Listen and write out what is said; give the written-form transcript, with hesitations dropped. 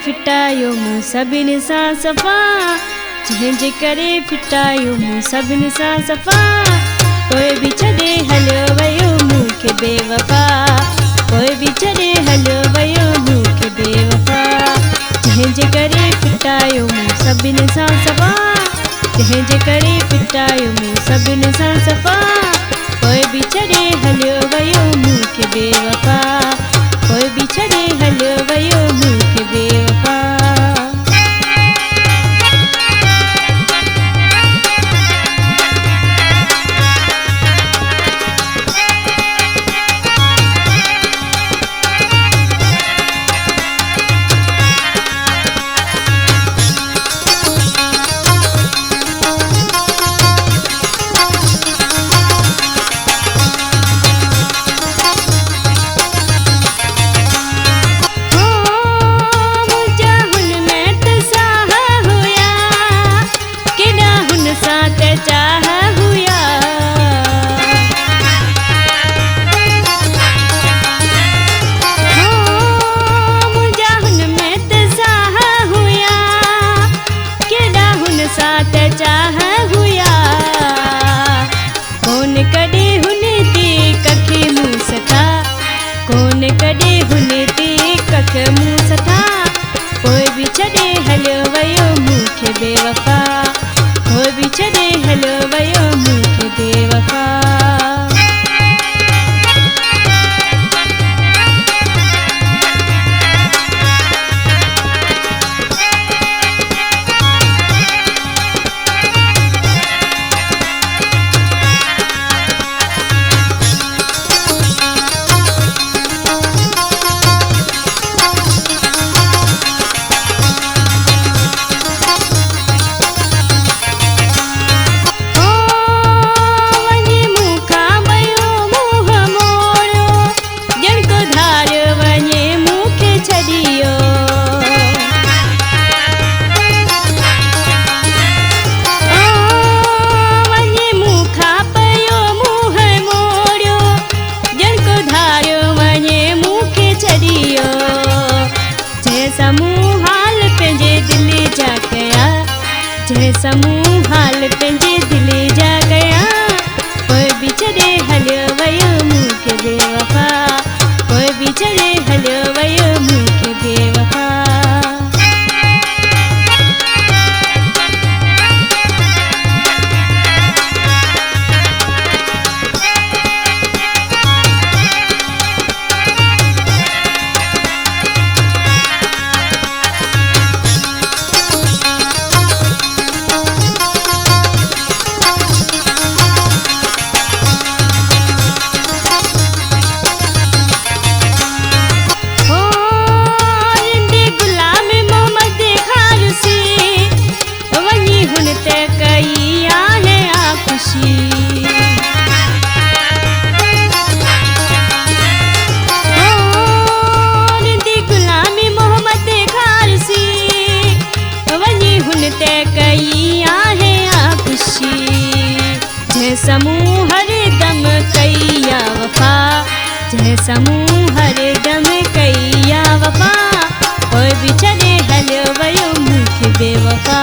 फिटायो मूं सभिनी सां सफ़ा, जंहिंजे करे फिटायो मूं सभिनी सां सफ़ा। कोई बि छॾे हलियो वियो मूंखे बेवफ़ा, कोई बि छॾे हलियो वियो मूंखे बेवफ़ा। जंहिंजे करे फिटायो मूं सभिनी सां सफ़ा, जंहिंजे करे फिटायो मूं सभिनी सां सफ़ा। कोई बि छॾे हलियो वियो मूंखे बेवफ़ा, कोई बि छॾे हलियो वियो मूंखे बेवफ़ा। कॾहिं हुन ते कख मूं सथा, कोई बि छॾे हलियो वियो मूंखे बेवफ़ा, कोई बि छॾे हलियो वियो मूंखे बेवफ़ा। जैसा मूं हाल पंहिंजे दिलि जा कया, कोई बि छॾे हलियो वियो मूंखे बेवफ़ा, कोई बि छॾे हलियो वियो मूंखे बेवफ़ा। जैसा मूं हर दम कई आ वफ़ा, जैसा मूं हर दम कई आ वफ़ा। कोई बि छॾे हलियो वियो मूंखे बेवफ़ा,